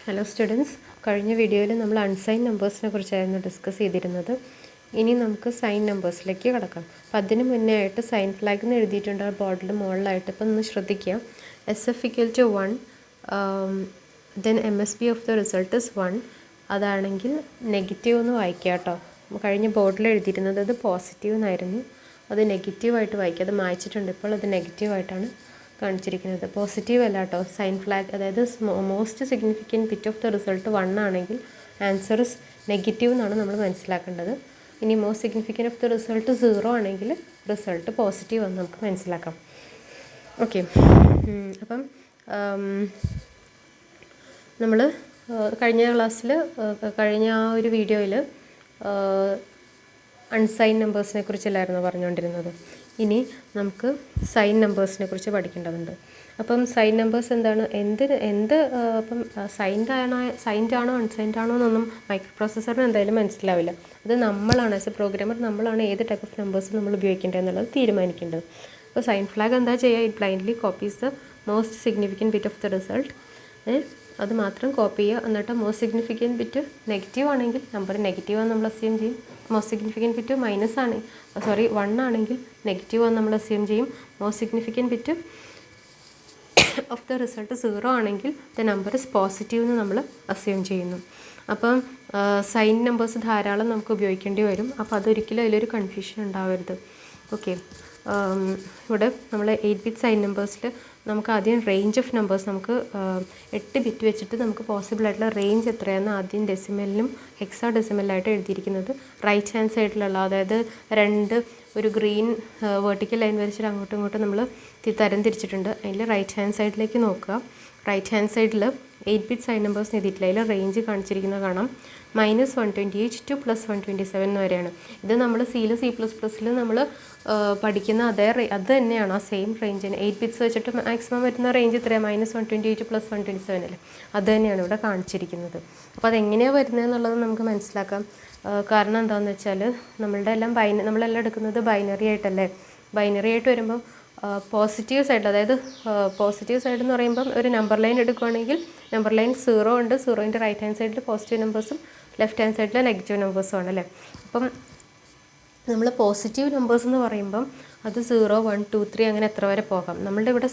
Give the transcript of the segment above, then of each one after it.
Hello students, കഴിഞ്ഞ വീഡിയോയിൽ നമ്മൾ അൺസൈൻ നമ്പേഴ്സിനെ കുറിച്ചായിരുന്നു ഡിസ്കസ് ചെയ്തിരുന്നത്. ഇനി നമുക്ക് സൈൻ നമ്പേഴ്സിലേക്ക് കടക്കാം. അപ്പം അതിന് മുന്നേ ആയിട്ട് സൈൻ ഫ്ലാഗ് എന്ന് എഴുതിയിട്ടുണ്ട് ആ ബോർഡിൽ മുകളിലായിട്ട്. ഇപ്പം ഒന്ന് ശ്രദ്ധിക്കുക. SF=1, then MSB of the result is 1. അതാണെങ്കിൽ നെഗറ്റീവ് എന്ന് വായിക്കുക കേട്ടോ. കഴിഞ്ഞ ബോർഡിൽ എഴുതിയിരുന്നത് അത് പോസിറ്റീവ് എന്നായിരുന്നു. അത് നെഗറ്റീവായിട്ട് വായിക്കുക. അത് മായ്ച്ചിട്ടുണ്ട്. ഇപ്പോൾ അത് നെഗറ്റീവായിട്ടാണ് കാണിച്ചിരിക്കുന്നത്. പോസിറ്റീവ് അല്ല കേട്ടോ. സൈൻ ഫ്ലാഗ്, അതായത് most significant bit of the result 1 ആണെങ്കിൽ ആൻസർ ഇസ് നെഗറ്റീവ് എന്നാണ് നമ്മൾ മനസ്സിലാക്കേണ്ടത്. ഇനി most significant of the result 0 ആണെങ്കിൽ റിസൾട്ട് പോസിറ്റീവ് എന്ന് നമുക്ക് മനസ്സിലാക്കാം. ഓക്കെ, അപ്പം നമ്മൾ കഴിഞ്ഞ ക്ലാസ്സിൽ കഴിഞ്ഞ ആ ഒരു വീഡിയോയിൽ അൺസൈൻ നമ്പേഴ്സിനെ കുറിച്ചല്ലായിരുന്നു പറഞ്ഞുകൊണ്ടിരുന്നത്. ഇനി നമുക്ക് സൈൻ നമ്പേഴ്സിനെ കുറിച്ച് പഠിക്കേണ്ടതുണ്ട്. അപ്പം സൈൻ നമ്പേഴ്സ് എന്താണ്, അപ്പം സൈൻഡ് ആണോ അൺസൈൻഡ് ആണോ എന്നൊന്നും മൈക്രോ പ്രോസസ്സറിന് എന്തായാലും മനസ്സിലാവില്ല. അത് നമ്മളാണ്, ആസ് എ പ്രോഗ്രാമർ നമ്മളാണ് ഏത് ടൈപ്പ് ഓഫ് നമ്പേഴ്സ് നമ്മൾ ഉപയോഗിക്കേണ്ടത് എന്നുള്ളത് തീരുമാനിക്കേണ്ടത്. അപ്പോൾ സൈൻ ഫ്ലാഗ് എന്താ ചെയ്യുക, it blindly copies the most significant bit of the result. അത് മാത്രം കോപ്പി ചെയ്യുക. എന്നിട്ട് മോസ്റ്റ് സിഗ്നിഫിക്കൻറ്റ് ബിറ്റ് നെഗറ്റീവ് ആണെങ്കിൽ നമ്പർ നെഗറ്റീവാന്ന് നമ്മൾ അസ്യൂം ചെയ്യും. മോസ്റ്റ് സിഗ്നിഫിക്കൻറ്റ് ബിറ്റ് 1 ആണെങ്കിൽ നെഗറ്റീവ് ആണെന്ന് നമ്മൾ അസ്യൂം ചെയ്യും. Most significant bit of the result 0 ആണെങ്കിൽ ദ നമ്പർ ഇസ് പോസിറ്റീവ് എന്ന് നമ്മൾ അസ്യൂം ചെയ്യുന്നു. അപ്പം സൈൻ നമ്പേഴ്സ് ധാരാളം നമുക്ക് ഉപയോഗിക്കേണ്ടി വരും. അപ്പോൾ അതൊരിക്കലും അതിലൊരു കൺഫ്യൂഷൻ ഉണ്ടാവരുത്. ഓക്കെ, ഇവിടെ നമ്മൾ 8 ബിറ്റ് സൈൻ നമ്പേഴ്സിൽ നമുക്ക് ആദ്യം റേഞ്ച് ഓഫ് നമ്പേഴ്സ്, നമുക്ക് 8 ബിറ്റ് വെച്ചിട്ട് നമുക്ക് പോസിബിൾ ആയിട്ടുള്ള റേഞ്ച് എത്രയാണെന്ന് ആദ്യം ഡെസിമലിനും ഹെക്സാ ഡെസിമലിലായിട്ട് എഴുതിയിരിക്കുന്നത്. റൈറ്റ് ഹാൻഡ് സൈഡിലുള്ള, അതായത് ഒരു ഗ്രീൻ വെർട്ടിക്കൽ ലൈൻ വരച്ചിട്ട് അങ്ങോട്ടും ഇങ്ങോട്ടും നമ്മൾ തരം തിരിച്ചിട്ടുണ്ട്. അതിൽ റൈറ്റ് ഹാൻഡ് സൈഡിലേക്ക് നോക്കുക. റൈറ്റ് ഹാൻഡ് സൈഡിൽ 8 ബിറ്റ് സൈൻ നമ്പേഴ്സ് എഴുതിയിട്ടില്ല. അതിൽ റേഞ്ച് കാണിച്ചിരിക്കുന്നത് കാണാം. -128 to +127 വരെയാണ്. ഇത് നമ്മൾ C++ൽ നമ്മൾ പഠിക്കുന്ന അത് തന്നെയാണ്, ആ സെയിം റേഞ്ചിന് 8 ബിറ്റ്സ് വെച്ചിട്ട് മാക്സിമം വരുന്ന റേഞ്ച് ഇത്രയാണ്, -128 to +127 അല്ലേ. അത് തന്നെയാണ് ഇവിടെ കാണിച്ചിരിക്കുന്നത്. അപ്പോൾ അതെങ്ങനെയാണ് വരുന്നതെന്നുള്ളത് നമുക്ക് മനസ്സിലാക്കാം. കാരണം എന്താണെന്ന് വെച്ചാൽ നമ്മളെല്ലാം എടുക്കുന്നത് ബൈനറി ആയിട്ടല്ലേ. ബൈനറി ആയിട്ട് വരുമ്പം പോസിറ്റീവ് സൈഡിൽ, അതായത് പോസിറ്റീവ് സൈഡ് എന്ന് പറയുമ്പം ഒരു നമ്പർ ലൈൻ എടുക്കുകയാണെങ്കിൽ നമ്പർ ലൈൻ 0 ഉണ്ട്. 0ൻ്റെ റൈറ്റ് ഹാൻഡ് സൈഡിൽ പോസിറ്റീവ് നമ്പേഴ്സും ലെഫ്റ്റ് ഹാൻഡ് സൈഡിൽ നെഗറ്റീവ് നമ്പേഴ്സും ആണല്ലേ. അപ്പം നമ്മൾ പോസിറ്റീവ് നമ്പേഴ്സ് എന്ന് പറയുമ്പം അത് 0, 1, 2, 3 അങ്ങനെ എത്ര വരെ പോകാം. നമ്മളുടെ ഇവിടെ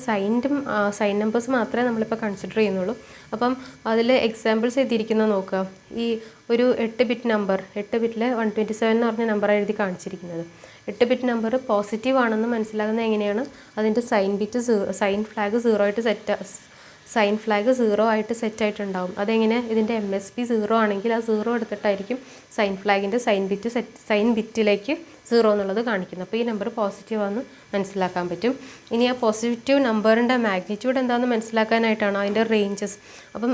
സൈൻ നമ്പേഴ്സ് മാത്രമേ നമ്മളിപ്പോൾ കൺസിഡർ ചെയ്യുന്നുള്ളൂ. അപ്പം അതിൽ എക്സാമ്പിൾസ് എഴുതിയിരിക്കുന്നത് നോക്കുക. ഈ ഒരു 8 ബിറ്റ് നമ്പർ, 8 ബിറ്റിൽ 127 എന്ന് പറഞ്ഞ നമ്പർ എഴുതി കാണിച്ചിരിക്കുന്നത്. 8 ബിറ്റ് നമ്പർ പോസിറ്റീവ് ആണെന്ന് മനസ്സിലാകുന്നത് എങ്ങനെയാണ്, അതിൻ്റെ സൈൻ ഫ്ലാഗ് 0 ആയിട്ട് സെറ്റായിട്ടുണ്ടാവും. അതെങ്ങനെ, ഇതിൻ്റെ MSB 0 ആണെങ്കിൽ ആ 0 എടുത്തിട്ടായിരിക്കും സൈൻ ഫ്ലാഗിൻ്റെ സൈൻ ബിറ്റിലേക്ക് 0 എന്നുള്ളത് കാണിക്കുന്നത്. അപ്പോൾ ഈ നമ്പർ പോസിറ്റീവ് ആണെന്ന് മനസ്സിലാക്കാൻ പറ്റും. ഇനി ആ പോസിറ്റീവ് നമ്പറിൻ്റെ മാഗ്നിറ്റ്യൂഡ് എന്താണെന്ന് മനസ്സിലാക്കാനായിട്ടാണ് അതിൻ്റെ റേഞ്ചസ്. അപ്പം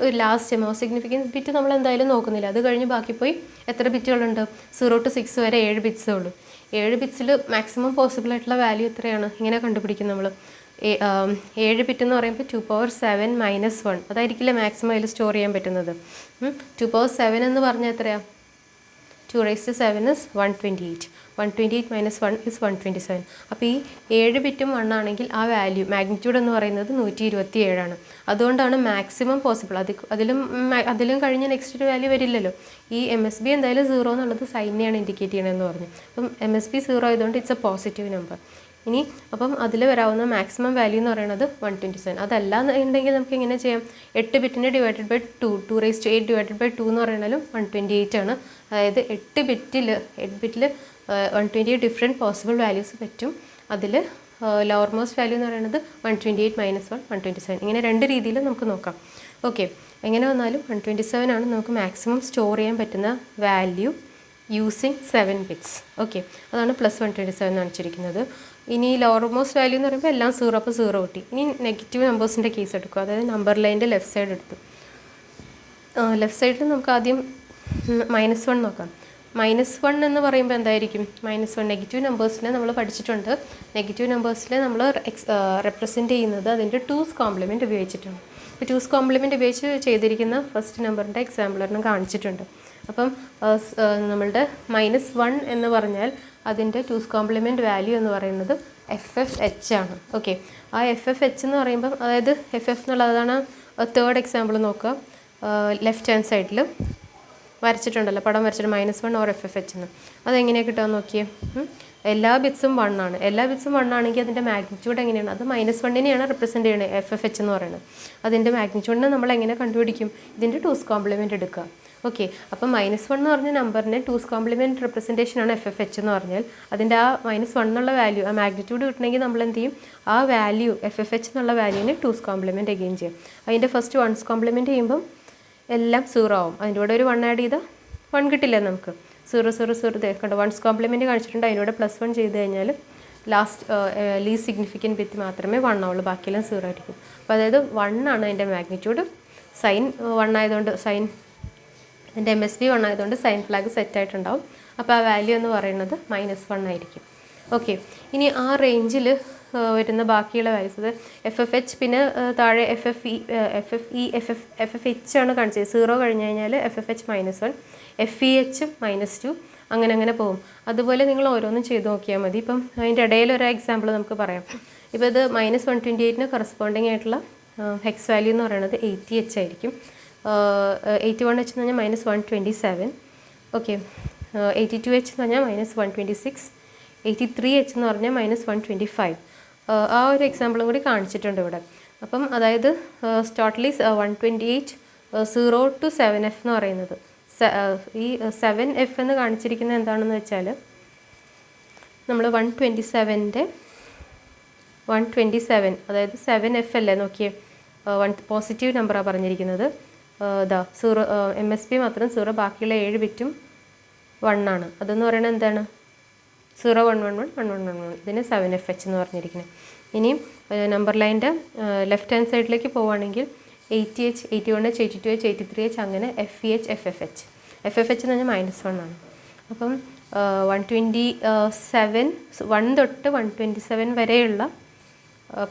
ഒരു ലാസ്റ്റ് മോസ്റ്റ് സിഗ്നിഫിക്കൻറ്റ് ബിറ്റ് നമ്മൾ എന്തായാലും നോക്കുന്നില്ല. അത് കഴിഞ്ഞ് ബാക്കി പോയി എത്ര ബിറ്റുകളുണ്ട്, 0 to 6 വരെ 7 ബിറ്റ്സേ ഉള്ളൂ. 7 ബിറ്റ്സിൽ മാക്സിമം പോസിബിൾ ആയിട്ടുള്ള വാല്യൂ എത്രയാണ്, ഇങ്ങനെ കണ്ടുപിടിക്കും നമ്മൾ. 7 ബിറ്റ് എന്ന് പറയുമ്പോൾ 2⁻7 - 1 അതായിരിക്കില്ല മാക്സിമം അതിൽ സ്റ്റോർ ചെയ്യാൻ പറ്റുന്നത്. 2⁻7 എന്ന് പറഞ്ഞാൽ എത്രയാണ്, 2⁻7 is 128. 128 - 1 is 127. അപ്പോൾ ഈ 7 ബിറ്റും 1 ആണെങ്കിൽ ആ വാല്യൂ മാഗ്നിറ്റ്യൂഡ് എന്ന് പറയുന്നത് 127 ആണ്. അതുകൊണ്ടാണ് മാക്സിമം പോസിബിൾ. അതിലും കഴിഞ്ഞ് നെക്സ്റ്റ് ഒരു വാല്യൂ വരില്ലല്ലോ. ഈ MSB എന്തായാലും 0 എന്നുള്ളത് സൈനെയാണ് ഇൻഡിക്കേറ്റ് ചെയ്യണമെന്ന് പറഞ്ഞു. അപ്പം MSB 0 ആയതുകൊണ്ട് ഇറ്റ്സ് എ പോസിറ്റീവ് നമ്പർ. അപ്പം അതിൽ വരാവുന്ന മാക്സിമം വാല്യൂ എന്ന് പറയുന്നത് 127. അതല്ല എന്നുണ്ടെങ്കിൽ നമുക്ക് എങ്ങനെ ചെയ്യാം, 8 ബിറ്റിനെ ഡിവൈഡഡ് ബൈ 2 ഡിവൈഡഡ് ബൈ 2 എന്ന് പറയുന്നാലും 128 ആണ്. അതായത് 8 ബിറ്റിൽ 128 ഡിഫറെൻറ്റ് പോസിബിൾ വാല്യൂസ് പറ്റും. അതിൽ ലോവർ മോസ്റ്റ് വാല്യൂ എന്ന് പറയുന്നത് 128 - 1 127. ഇങ്ങനെ 2 രീതിയിൽ നമുക്ക് നോക്കാം. ഓക്കെ, എങ്ങനെ വന്നാലും 127 ആണ് നമുക്ക് മാക്സിമം സ്റ്റോർ ചെയ്യാൻ പറ്റുന്ന വാല്യൂ യൂസിങ് 7 ബിറ്റ്സ്. ഓക്കെ, അതാണ് +127 കാണിച്ചിരിക്കുന്നത്. ഇനി ലോവർ മോസ്റ്റ് വാല്യൂ എന്ന് പറയുമ്പോൾ എല്ലാം 0, അപ്പോൾ 0 കിട്ടി. ഇനി നെഗറ്റീവ് നമ്പേഴ്സിൻ്റെ കേസ് എടുക്കുക. അതായത് നമ്പർ ലൈൻ്റെ ലെഫ്റ്റ് സൈഡ് എടുത്തു. ലെഫ്റ്റ് സൈഡിൽ നമുക്ക് ആദ്യം -1 നോക്കാം. -1 എന്ന് പറയുമ്പോൾ എന്തായിരിക്കും, -1 നെഗറ്റീവ് നമ്പേഴ്സിനെ നമ്മൾ പഠിച്ചിട്ടുണ്ട്. നെഗറ്റീവ് നമ്പേഴ്സിൽ നമ്മൾ റെപ്രസെൻറ്റ് ചെയ്യുന്നത് അതിൻ്റെ 2's കോംപ്ലിമെൻറ്റ് ഉപയോഗിച്ചിട്ടാണ്. ഇപ്പോൾ 2's കോംപ്ലിമെൻറ്റ് ഉപയോഗിച്ച് ചെയ്തിരിക്കുന്ന ഫസ്റ്റ് നമ്പറിൻ്റെ എക്സാമ്പിളറിന് കാണിച്ചിട്ടുണ്ട്. അപ്പം നമ്മളുടെ -1 എന്ന് പറഞ്ഞാൽ അതിൻ്റെ 2's കോംപ്ലിമെൻറ്റ് വാല്യൂ എന്ന് പറയുന്നത് FFH ആണ്. ഓക്കെ, ആ FFH എന്ന് പറയുമ്പം, അതായത് FF എന്നുള്ളതാണ് തേർഡ് എക്സാമ്പിൾ നോക്കുക. ലെഫ്റ്റ് ഹാൻഡ് സൈഡിൽ വരച്ചിട്ടുണ്ടല്ലോ, പടം വരച്ചിട്ട് -1 ഓർ FFH എന്ന്. അതെങ്ങനെയാണ് കിട്ടുക നോക്കിയേ. എല്ലാ ബിറ്റ്സും 1 ആണ്. എല്ലാ ബിറ്റ്സും 1 ആണെങ്കിൽ അതിൻ്റെ മാഗ്നിറ്റ്യൂഡ് എങ്ങനെയാണ്? അത് -1നെയാണ് റിപ്രസെൻറ്റ് ചെയ്യുന്നത് FFH എന്ന് പറയുന്നത്. അതിൻ്റെ മാഗ്നിറ്റ്യൂഡിനെ നമ്മൾ എങ്ങനെ കണ്ടുപിടിക്കും? ഇതിൻ്റെ 2's കോംപ്ലിമെൻറ്റ് എടുക്കുക. ഓക്കെ, അപ്പം -1 എന്ന് പറഞ്ഞ നമ്പറിന് 2's കോംപ്ലിമെൻറ്റ് റിപ്രസെൻറ്റേഷനാണ് FFH എന്ന് പറഞ്ഞാൽ അതിൻ്റെ ആ -1 എന്നുള്ള വാല്യൂ, ആ മാഗ്നിറ്റ്യൂഡ് കിട്ടണമെങ്കിൽ നമ്മൾ എന്ത് ചെയ്യും? ആ വാല്യൂ FFH എന്നുള്ള വാല്യൂവിന് 2's കോംപ്ലിമെൻറ്റ് എഗെയിൻ ചെയ്യും. അതിൻ്റെ ഫസ്റ്റ് 1's കോംപ്ലിമെൻറ്റ് ചെയ്യുമ്പം എല്ലാം 0 ആവും. അതിൻ്റെ കൂടെ ഒരു 1 ആഡ് ചെയ്താൽ 1 കിട്ടില്ല നമുക്ക്. 0 0 0 കണ്ടോ, 1's കോംപ്ലിമെൻറ്റ് കാണിച്ചിട്ടുണ്ട്. അതിനോട് +1 ചെയ്ത് കഴിഞ്ഞാൽ ലാസ്റ്റ് ലീസ്റ്റ് സിഗ്നിഫിക്കൻറ്റ് ബിറ്റ് മാത്രമേ 1 ആവുള്ളൂ, ബാക്കിയെല്ലാം 0 ആയിരിക്കും. അപ്പോൾ അതായത് 1 ആണ് അതിൻ്റെ മാഗ്നിറ്റ്യൂഡ്. സൈൻ 1 ആയതുകൊണ്ട് സൈൻ എൻ്റെ MSB 1 ആയതുകൊണ്ട് സൈൻ ഫ്ലാഗ് സെറ്റ് ആയിട്ടുണ്ടാവും. അപ്പോൾ ആ വാല്യൂ എന്ന് പറയുന്നത് -1 ആയിരിക്കും. ഓക്കെ, ഇനി ആ റേഞ്ചിൽ വരുന്ന ബാക്കിയുള്ള വാല്യൂസ്, അത് FFH, പിന്നെ താഴെ FFE, FFH ആണ് കാണിച്ചത്. 0 കഴിഞ്ഞ് കഴിഞ്ഞാൽ FFH -1, FEH -2, അങ്ങനെ പോകും. അതുപോലെ നിങ്ങൾ ഓരോന്നും ചെയ്ത് നോക്കിയാൽ മതി. ഇപ്പം അതിൻ്റെ ഇടയിൽ ഒരു എക്സാമ്പിൾ നമുക്ക് പറയാം. ഇപ്പോൾ ഇത് -128ന് കറസ്പോണ്ടിങ് ആയിട്ടുള്ള ഹെക്സ് വാല്യൂ എന്ന് പറയുന്നത് 80H ആയിരിക്കും. 81H എന്ന് പറഞ്ഞാൽ -127. ഓക്കെ, 82H എന്ന് പറഞ്ഞാൽ -126, 83H എന്ന് പറഞ്ഞാൽ -125. ആ ഒരു എക്സാമ്പിളും കൂടി കാണിച്ചിട്ടുണ്ട് ഇവിടെ. അപ്പം അതായത് ടോട്ടലി 128, 0 to 7F എന്ന് പറയുന്നത്. ഈ 7F എന്ന് കാണിച്ചിരിക്കുന്നത് എന്താണെന്ന് വെച്ചാൽ നമ്മൾ 127 അതായത് 7F അല്ലേ നോക്കിയേ, പോസിറ്റീവ് നമ്പറാണ് പറഞ്ഞിരിക്കുന്നത്. ഇതാ 0, MSB മാത്രം 0, ബാക്കിയുള്ള 7 ബിറ്റും 1 ആണ്. അതെന്ന് പറയുന്നത് എന്താണ്? 0 1 1 1 1 1 1. ഇതിന് 7FH എന്ന് പറഞ്ഞിരിക്കുന്നത്. ഇനിയും നമ്പർ ലൈൻ്റെ ലെഫ്റ്റ് ഹാൻഡ് സൈഡിലേക്ക് പോവുകയാണെങ്കിൽ 80H, 81H, 82H, 83H, അങ്ങനെ FEH, FFH. FFH എന്ന് പറഞ്ഞാൽ -1 ആണ്. അപ്പം 127, 1 തൊട്ട് 127 വരെയുള്ള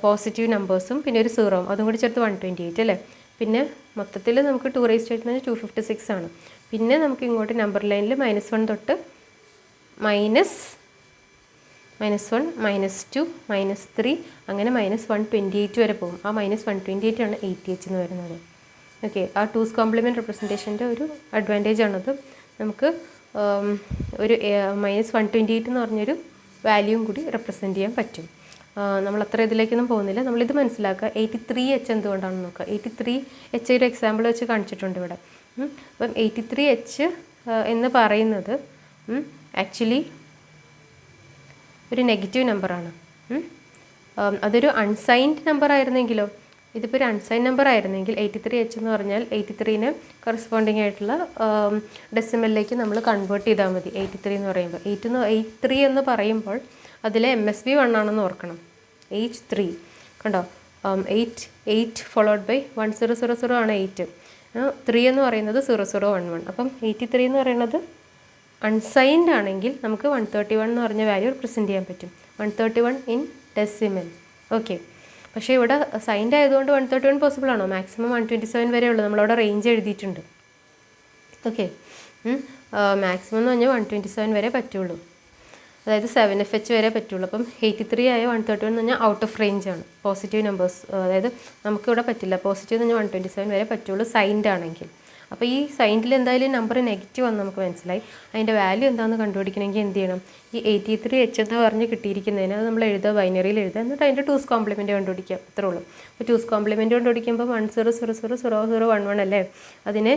പോസിറ്റീവ് നമ്പേഴ്സും പിന്നെ ഒരു 0, അതും കൂടി ചേർത്ത് 128 അല്ലേ. പിന്നെ മൊത്തത്തിൽ നമുക്ക് 2 raised to 8 എന്ന് 256 ആണ്. പിന്നെ നമുക്ക് ഇങ്ങോട്ട് നമ്പർ ലൈനിൽ -1 തൊട്ട് -1, -2, -3, അങ്ങനെ -128 വരെ പോകും. ആ -128 ആണ് 80H എന്ന് വരുന്നത്. ഓക്കെ, ആ 2's കോംപ്ലിമെൻറ്റ് റിപ്രസെൻറ്റേഷൻ്റെ ഒരു അഡ്വാൻറ്റേജ് ആണത്. നമുക്ക് ഒരു -128 എന്ന് പറഞ്ഞൊരു വാല്യൂവും കൂടി റെപ്രസെൻറ്റ് ചെയ്യാൻ പറ്റും. നമ്മൾ അത്ര ഇതിലേക്കൊന്നും പോകുന്നില്ല, നമ്മളിത് മനസ്സിലാക്കുക. 83H എന്തുകൊണ്ടാണെന്ന് നോക്കുക. 83H ഒരു എക്സാമ്പിൾ വെച്ച് കാണിച്ചിട്ടുണ്ട് ഇവിടെ. അപ്പം 83H എന്ന് പറയുന്നത് ആക്ച്വലി ഒരു നെഗറ്റീവ് നമ്പറാണ്. അതൊരു അൺസൈൻഡ് നമ്പർ ആയിരുന്നെങ്കിലോ, ഇതിപ്പോൾ ഒരു അൺസൈൻഡ് നമ്പർ ആയിരുന്നെങ്കിൽ 83H എന്ന് പറഞ്ഞാൽ 83ന് കറസ്പോണ്ടിങ് ആയിട്ടുള്ള ഡെസിമലിലേക്ക് നമ്മൾ കൺവേർട്ട് ചെയ്താൽ മതി. 83 എന്ന് പറയുമ്പോൾ 83 എന്ന് പറയുമ്പോൾ അതിലെ MSB 1 ആണെന്ന് ഓർക്കണം. 83 കണ്ടോ, 8 ഫോളോഡ് ബൈ 1000 ആണ് 8. 3 എന്ന് പറയുന്നത് 0011. അപ്പം 83 എന്ന് പറയുന്നത് അൺസൈൻഡ് ആണെങ്കിൽ നമുക്ക് 131 എന്ന് പറഞ്ഞ വാല്യൂ റിപ്രസെൻറ്റ് ചെയ്യാൻ പറ്റും. 131 ഇൻ ഡെസിമൽ. ഓക്കെ, പക്ഷേ ഇവിടെ സൈൻഡ് ആയതുകൊണ്ട് 131 പോസിബിൾ ആണോ? മാക്സിമം 127 വരെ ഉള്ളൂ. നമ്മളവിടെ റേഞ്ച് എഴുതിയിട്ടുണ്ട്. ഓക്കെ, മാക്സിമം എന്ന് പറഞ്ഞാൽ 127 വരെ പറ്റുള്ളൂ, അതായത് 7FH വരെ പറ്റുള്ളൂ. അപ്പം 83 ആയ 131 എന്ന് പറഞ്ഞാൽ ഔട്ട് ഓഫ് റേഞ്ച് ആണ്. പോസിറ്റീവ് നമ്പേഴ്സ്, അതായത് നമുക്കിവിടെ പറ്റില്ല. പോസിറ്റീവ് എന്ന് പറഞ്ഞാൽ 127 വരെ പറ്റുള്ളൂ സൈൻഡ് ആണെങ്കിൽ. അപ്പോൾ ഈ സൈൻഡിൽ എന്തായാലും നമ്പർ നെഗറ്റീവ് ആണെന്ന് നമുക്ക് മനസ്സിലായി. അതിൻ്റെ വാല്യൂ എന്താണെന്ന് കണ്ടുപിടിക്കണമെങ്കിൽ എന്ത് ചെയ്യണം? ഈ 83H എന്ന് പറഞ്ഞ് കിട്ടിയിരിക്കുന്നതിന് അത് നമ്മൾ എഴുതുക, ബൈനറിയിൽ എഴുതുക, എന്നിട്ട് അതിൻ്റെ 2's കോംപ്ലിമെൻറ്റ് കണ്ടുപിടിക്കുക. അത്രേ ഉള്ളൂ. അപ്പോൾ 2's കോംപ്ലിമെൻറ്റ് കണ്ടുപിടിക്കുമ്പോൾ 10000011 അല്ലേ, അതിനെ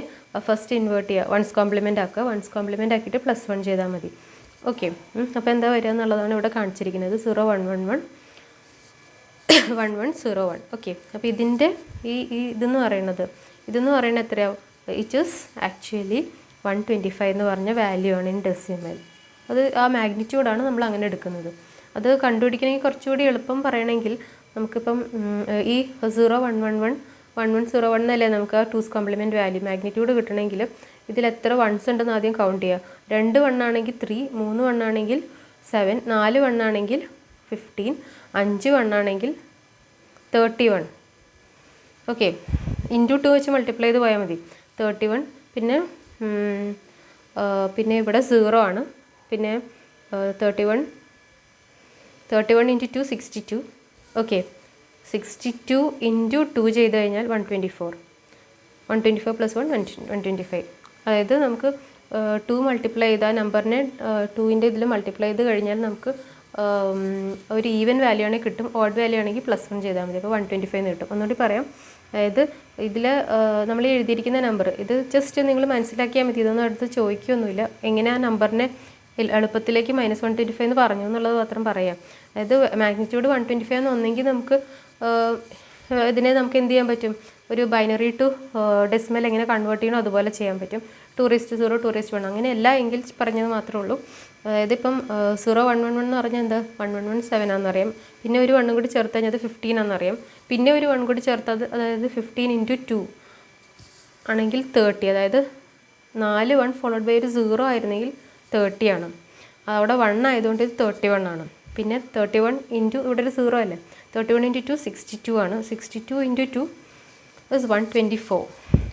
ഫസ്റ്റ് ഇൻവേർട്ട് ചെയ്യുക, 1's കോംപ്ലിമെൻറ്റ് ആക്കുക. 1's കോംപ്ലിമെൻറ്റ് ആക്കിയിട്ട് +1 ചെയ്താൽ മതി. ഓക്കെ, അപ്പോൾ എന്താ വരിക എന്നുള്ളതാണ് ഇവിടെ കാണിച്ചിരിക്കുന്നത്. 0111 1101. ഓക്കെ, അപ്പോൾ ഇതിൻ്റെ ഇതെന്ന് പറയുന്നത് എത്രയാവും? ഇറ്റ് ഈസ് ആക്ച്വലി 125 എന്ന് പറഞ്ഞ വാല്യൂ ആണ് ഇൻ ഡെസിമൽ. അത് ആ മാഗ്നിറ്റ്യൂഡാണ് നമ്മൾ അങ്ങനെ എടുക്കുന്നത്. അത് കണ്ടുപിടിക്കണമെങ്കിൽ കുറച്ചുകൂടി എളുപ്പം പറയണമെങ്കിൽ നമുക്കിപ്പം ഈ 0111 1101 എന്നല്ലേ നമുക്ക് ആ 2's കോംപ്ലിമെൻറ്റ് വാല്യൂ മാഗ്നിറ്റ്യൂഡ് കിട്ടണമെങ്കിൽ ഇതിൽ എത്ര 1s ഉണ്ടെന്ന് ആദ്യം കൗണ്ട് ചെയ്യുക. 2 1 ആണെങ്കിൽ 3, 3 1 ആണെങ്കിൽ 7, 4 1 ആണെങ്കിൽ 15, 5 1 ആണെങ്കിൽ 31. ഓക്കെ, ഇൻറ്റു 2 വെച്ച് മൾട്ടിപ്ലൈ ചെയ്ത് പോയാൽ മതി. 31, പിന്നെ ഇവിടെ 0 ആണ്, പിന്നെ 31 ഇൻറ്റു 2 62. ഓക്കെ, 62 ഇൻറ്റു 2 ചെയ്ത് കഴിഞ്ഞാൽ 124. 124 പ്ലസ് 125. അതായത് നമുക്ക് 2 മൾട്ടിപ്ലൈ ചെയ്ത് ആ നമ്പറിനെ 2ൻ്റെ ഇതിൽ മൾട്ടിപ്ലൈ ചെയ്ത് കഴിഞ്ഞാൽ നമുക്ക് ഒരു ഈവൻ വാല്യൂ ആണെങ്കിൽ കിട്ടും. ഓഡ് വാല്യൂ ആണെങ്കിൽ +1 ചെയ്താൽ മതി. അപ്പോൾ 125 കിട്ടും. ഒന്നുകൂടി പറയാം. അതായത് ഇതിൽ നമ്മൾ എഴുതിയിരിക്കുന്ന നമ്പർ ഇത് ജസ്റ്റ് നിങ്ങൾ മനസ്സിലാക്കിയാൽ മതി. ഇതൊന്നും അടുത്ത് ചോദിക്കുകയൊന്നുമില്ല. എങ്ങനെ ആ നമ്പറിനെ എളുപ്പത്തിലേക്ക് -125 എന്ന് പറഞ്ഞു എന്നുള്ളത് മാത്രം പറയാം. അതായത് മാഗ്നിറ്റ്യൂഡ് 125 എന്ന് ഒന്നെങ്കിൽ നമുക്ക് ഇതിനെ നമുക്ക് എന്ത് ചെയ്യാൻ പറ്റും, ഒരു ബൈനറി ടു ഡെസിമൽ എങ്ങനെ കൺവേർട്ട് ചെയ്യണോ അതുപോലെ ചെയ്യാൻ പറ്റും. 2:0, 2:1 അങ്ങനെയല്ല എങ്കിൽ പറഞ്ഞത് മാത്രമേ ഉള്ളൂ. അതായത് ഇപ്പം 0,111 എന്ന് പറഞ്ഞാൽ എന്താ 117 ആണെന്നറിയാം. പിന്നെ ഒരു 1 കൂടി ചേർത്ത് കഴിഞ്ഞാൽ അത് 15 ആണെന്നറിയാം. പിന്നെ ഒരു 1 കൂടി ചേർത്തത് അതായത് 15 ഇൻറ്റു 2 ആണെങ്കിൽ 30. അതായത് 4 1 ഫോളോഡ് ബൈ ഒരു 0 ആയിരുന്നെങ്കിൽ 30 ആണ്. അവിടെ 1 ആയതുകൊണ്ട് ഇത് 31 ആണ്. പിന്നെ 31 ഇൻറ്റു ഇവിടെ ഒരു 0 അല്ലേ, 31 ഇൻറ്റു 2 62 ആണ്. 62 ഇൻറ്റു 2 ഇസ് 124.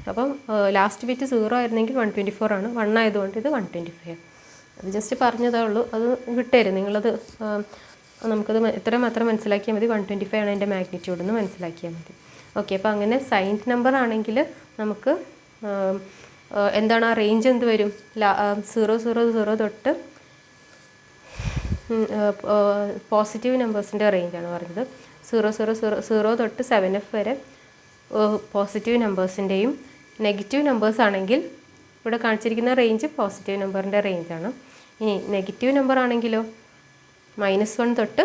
അപ്പം ലാസ്റ്റ് ബിറ്റ് 0 ആയിരുന്നെങ്കിൽ 124 ആണ്. 1 ആയതുകൊണ്ട് ഇത് 125 ആണ്. അത് ജസ്റ്റ് പറഞ്ഞതേ ഉള്ളൂ. അത് വിട്ടേരും നിങ്ങളത്. നമുക്കത് ഇത്ര മാത്രം മനസ്സിലാക്കിയാൽ മതി. 125 ആണ് എൻ്റെ മാഗ്നിറ്റ്യൂഡ് എന്ന് മനസ്സിലാക്കിയാൽ മതി. ഓക്കെ. അപ്പോൾ അങ്ങനെ സൈൻഡ് നമ്പർ ആണെങ്കിൽ നമുക്ക് എന്താണ് ആ റേഞ്ച് എന്ത് വരും, 000 തൊട്ട് പോസിറ്റീവ് നമ്പേഴ്സിൻ്റെ റേഞ്ചാണ് പറഞ്ഞത്. 000 തൊട്ട് 7F വരെ പോസിറ്റീവ് നമ്പേഴ്സിൻ്റെയും, നെഗറ്റീവ് നമ്പേഴ്സ് ആണെങ്കിൽ ഇവിടെ കാണിച്ചിരിക്കുന്ന റേഞ്ച് പോസിറ്റീവ് നമ്പറിൻ്റെ റേഞ്ചാണ്. ഇനി നെഗറ്റീവ് നമ്പർ ആണെങ്കിലോ -1 തൊട്ട്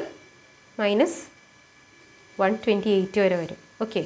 -128 വരെ വരും. ഓക്കെ.